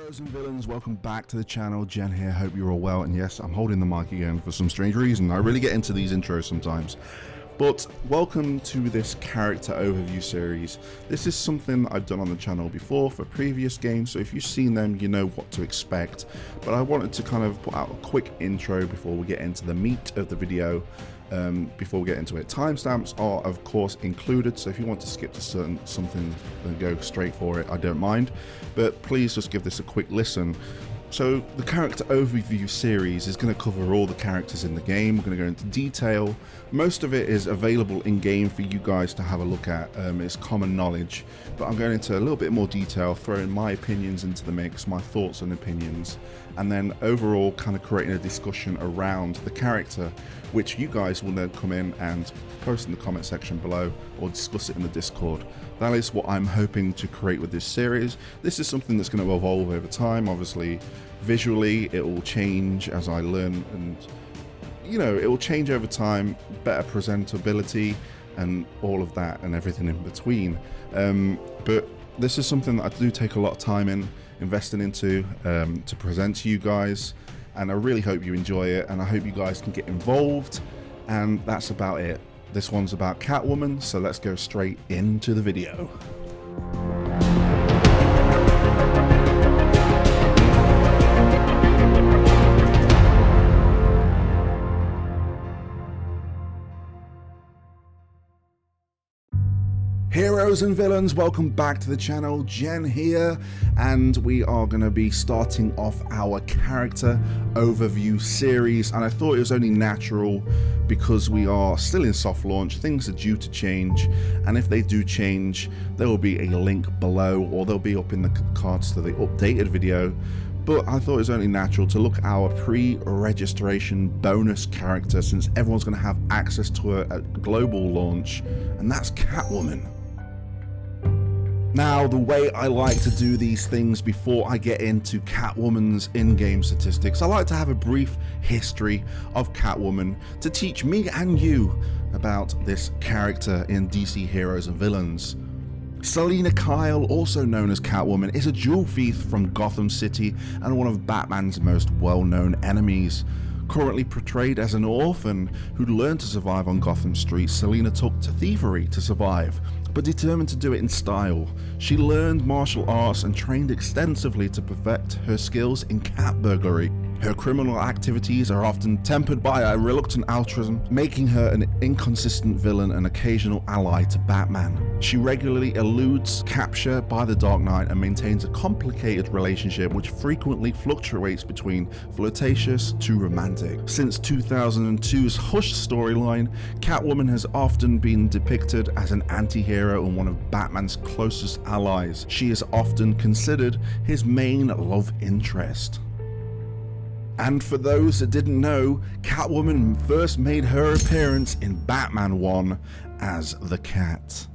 Heroes and villains, welcome back to the channel. Jen here, hope you're all well. And yes, I'm holding the mic again for some strange reason. I really get into these intros sometimes. But welcome to this character overview series. This is something I've done on the channel before for previous games, so if you've seen them, you know what to expect. But I wanted to kind of put out a quick intro before we get into the meat of the video. Before we get into it, timestamps are of course included, so if you want to skip to something and go straight for it, I don't mind, but please just give this a quick listen. So the character overview series is going to cover all the characters in the game. We're going to go into detail. Most of it is available in game for you guys to have a look at. It's common knowledge, but I'm going into a little bit more detail, throwing my opinions into the mix, my thoughts and opinions, and then overall kind of creating a discussion around the character, which you guys will then come in and post in the comment section below or discuss it in the Discord. That is what I'm hoping to create with this series. This is something that's going to evolve over time. Obviously, visually, it will change as I learn, and you know, it will change over time, better presentability and all of that and everything in between. But this is something that I do take a lot of time in investing into to present to you guys, and I really hope you enjoy it, and I hope you guys can get involved, and that's about it. This one's about Catwoman, so let's go straight into the video. Heroes and villains, welcome back to the channel. Jen here, and we are going to be starting off our character overview series, and I thought it was only natural because we are still in soft launch. Things are due to change, and if they do change, there will be a link below, or they'll be up in the cards to the updated video. But I thought it was only natural to look at our pre-registration bonus character, since everyone's going to have access to her at global launch, and that's Catwoman. Now, the way I like to do these things before I get into Catwoman's in-game statistics, I like to have a brief history of Catwoman to teach me and you about this character in DC Heroes and Villains. Selina Kyle, also known as Catwoman, is a jewel thief from Gotham City and one of Batman's most well-known enemies. Currently portrayed as an orphan who'd learned to survive on Gotham streets, Selina took to thievery to survive, but determined to do it in style. She learned martial arts and trained extensively to perfect her skills in cat burglary. Her criminal activities are often tempered by a reluctant altruism, making her an inconsistent villain and occasional ally to Batman. She regularly eludes capture by the Dark Knight and maintains a complicated relationship which frequently fluctuates between flirtatious to romantic. Since 2002's Hush storyline, Catwoman has often been depicted as an anti-hero and one of Batman's closest allies. She is often considered his main love interest. And for those that didn't know, Catwoman first made her appearance in Batman 1 as the Cat.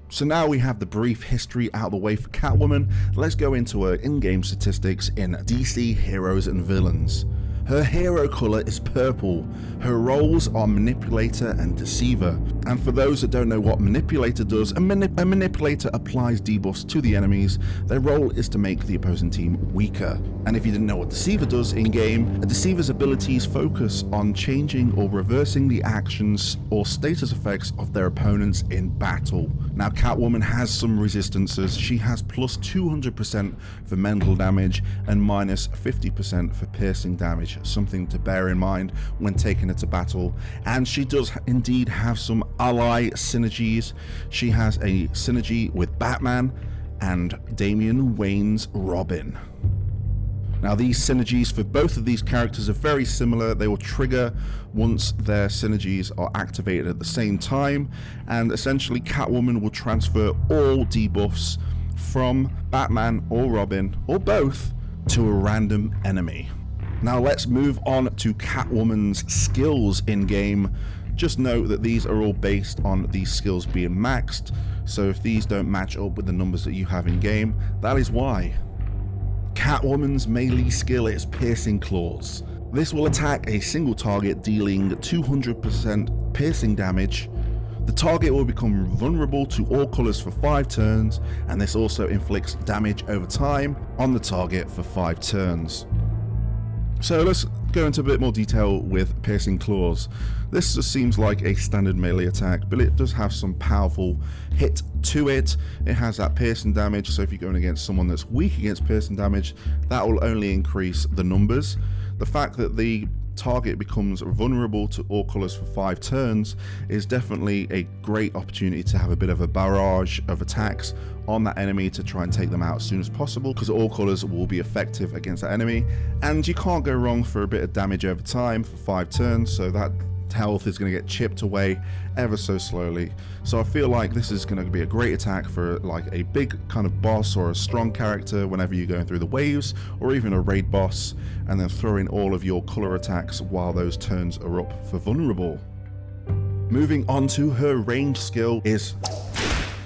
So now we have the brief history out of the way for Catwoman, let's go into her in-game statistics in DC Heroes and Villains. Her hero color is purple. Her roles are manipulator and deceiver. And for those that don't know what manipulator does, a manipulator applies debuffs to the enemies. Their role is to make the opposing team weaker. And if you didn't know what deceiver does in game, a deceiver's abilities focus on changing or reversing the actions or status effects of their opponents in battle. Now, Catwoman has some resistances. She has plus 200% for mental damage and minus 50% for piercing damage, something to bear in mind when taking her to battle. And she does indeed have some ally synergies. She has a synergy with Batman and Damian Wayne's Robin. Now, these synergies for both of these characters are very similar. They will trigger once their synergies are activated at the same time, and essentially Catwoman will transfer all debuffs from Batman or Robin, or both, to a random enemy. Now let's move on to Catwoman's skills in game. Just note that these are all based on these skills being maxed, so if these don't match up with the numbers that you have in game, that is why. Catwoman's melee skill is Piercing Claws. This will attack a single target, dealing 200% piercing damage. The target will become vulnerable to all colours for 5 turns, and this also inflicts damage over time on the target for 5 turns. So let's go into a bit more detail with Piercing Claws. This just seems like a standard melee attack, but it does have some powerful hit to it. It has that piercing damage, so if you're going against someone that's weak against piercing damage, that will only increase the numbers. The fact that the target becomes vulnerable to all colours for 5 turns is definitely a great opportunity to have a bit of a barrage of attacks on that enemy to try and take them out as soon as possible, because all colours will be effective against that enemy, and you can't go wrong for a bit of damage over time for 5 turns, so that health is going to get chipped away ever so slowly. So I feel like this is going to be a great attack for like a big kind of boss or a strong character whenever you're going through the waves, or even a raid boss, and then throw in all of your colour attacks while those turns are up for vulnerable. Moving on to her range skill is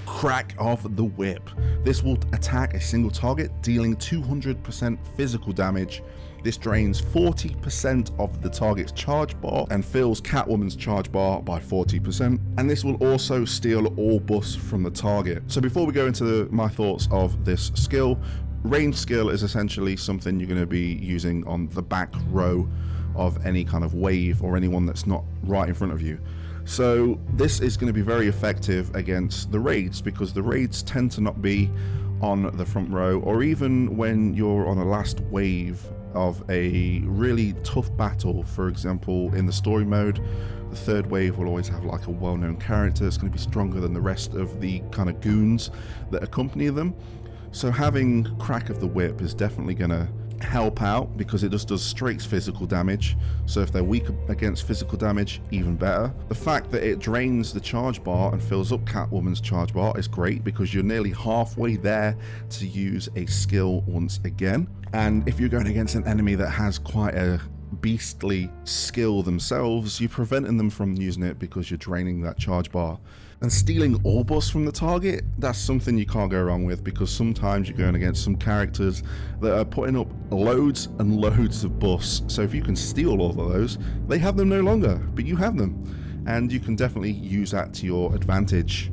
Crack of the Whip. This will attack a single target, dealing 200% physical damage. This drains 40% of the target's charge bar and fills Catwoman's charge bar by 40%, and this will also steal all buffs from the target. So before we go into my thoughts of this skill, range skill is essentially something you're going to be using on the back row of any kind of wave or anyone that's not right in front of you. So this is going to be very effective against the raids, because the raids tend to not be on the front row, or even when you're on a last wave of a really tough battle. For example, in the story mode, the third wave will always have like a well-known character that's going to be stronger than the rest of the kind of goons that accompany them. So having Crack of the Whip is definitely going to help out, because it just does straight physical damage. So if they're weak against physical damage, even better. The fact that it drains the charge bar and fills up Catwoman's charge bar is great, because you're nearly halfway there to use a skill once again. And if you're going against an enemy that has quite a beastly skill themselves, you're preventing them from using it because you're draining that charge bar. And stealing all buffs from the target, that's something you can't go wrong with, because sometimes you're going against some characters that are putting up loads and loads of buffs. So if you can steal all of those, they have them no longer, but you have them, and you can definitely use that to your advantage.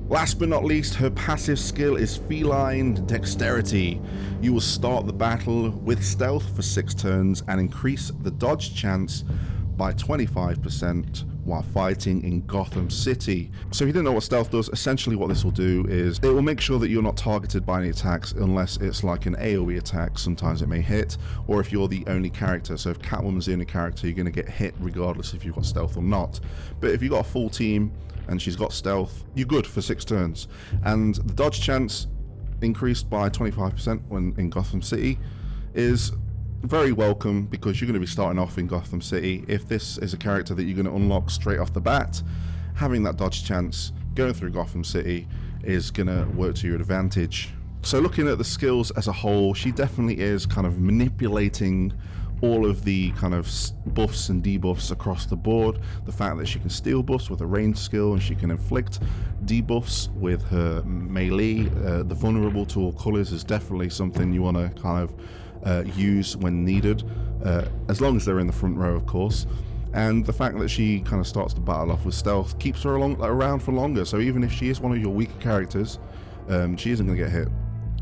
Last but not least, her passive skill is Feline Dexterity. You will start the battle with stealth for 6 turns and increase the dodge chance by 25% while fighting in Gotham City. So if you didn't know what stealth does, essentially what this will do is it will make sure that you're not targeted by any attacks unless it's like an AoE attack. Sometimes it may hit, or if you're the only character. So if Catwoman's the only character, you're going to get hit regardless if you've got stealth or not. But if you've got a full team and she's got stealth, you're good for 6 turns. And the dodge chance increased by 25% when in Gotham City is very welcome, because you're going to be starting off in Gotham City. If this is a character that you're going to unlock straight off the bat, having that dodge chance going through Gotham City is going to work to your advantage. So looking at the skills as a whole, she definitely is kind of manipulating all of the kind of buffs and debuffs across the board. The fact that she can steal buffs with a range skill, and she can inflict debuffs with her melee, the vulnerable to all colours, is definitely something you want to kind of use when needed, as long as they're in the front row, of course. And the fact that she kind of starts the battle off with stealth keeps her around for longer. So even if she is one of your weaker characters, she isn't going to get hit,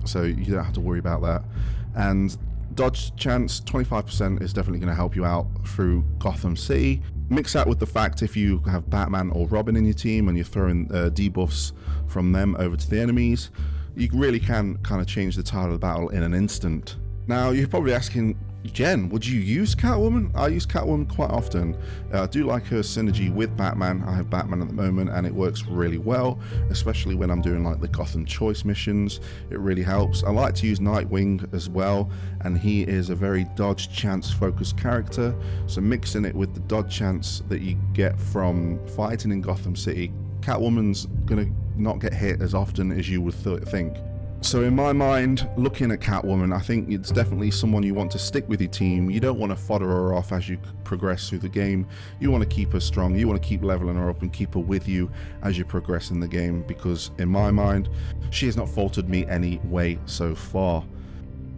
so you don't have to worry about that. And dodge chance 25% is definitely going to help you out through Gotham City. Mix that with the fact if you have Batman or Robin in your team and you're throwing debuffs from them over to the enemies, you really can kind of change the tide of the battle in an instant. Now, you're probably asking, Jen, would you use Catwoman? I use Catwoman quite often. I do like her synergy with Batman. I have Batman at the moment, and it works really well, especially when I'm doing like the Gotham Choice missions. It really helps. I like to use Nightwing as well, and he is a very dodge chance focused character. So mixing it with the dodge chance that you get from fighting in Gotham City, Catwoman's gonna not get hit as often as you would think. So in my mind, looking at Catwoman, I think it's definitely someone you want to stick with your team. You don't want to fodder her off as you progress through the game. You want to keep her strong. You want to keep leveling her up and keep her with you as you progress in the game, because in my mind, she has not faltered me any way so far.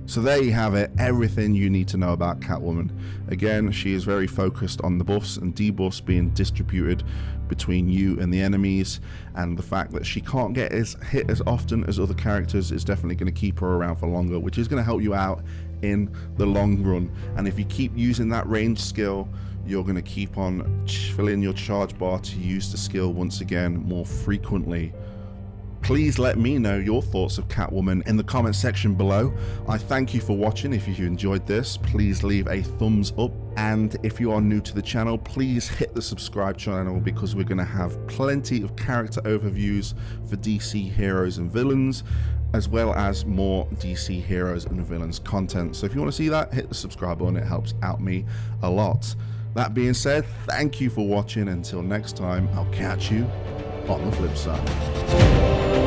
So there you have it, everything you need to know about Catwoman. Again, she is very focused on the buffs and debuffs being distributed between you and the enemies, and the fact that she can't get hit as often as other characters is definitely going to keep her around for longer, which is going to help you out in the long run. And if you keep using that range skill, you're going to keep on filling your charge bar to use the skill once again more frequently. Please let me know your thoughts of Catwoman in the comment section below. I thank you for watching. If you enjoyed this, please leave a thumbs up. And if you are new to the channel, please hit the subscribe channel, because we're going to have plenty of character overviews for DC heroes and villains, as well as more DC heroes and villains content. So if you want to see that, hit the subscribe button. It helps out me a lot. That being said, thank you for watching. Until next time, I'll catch you on the flip side.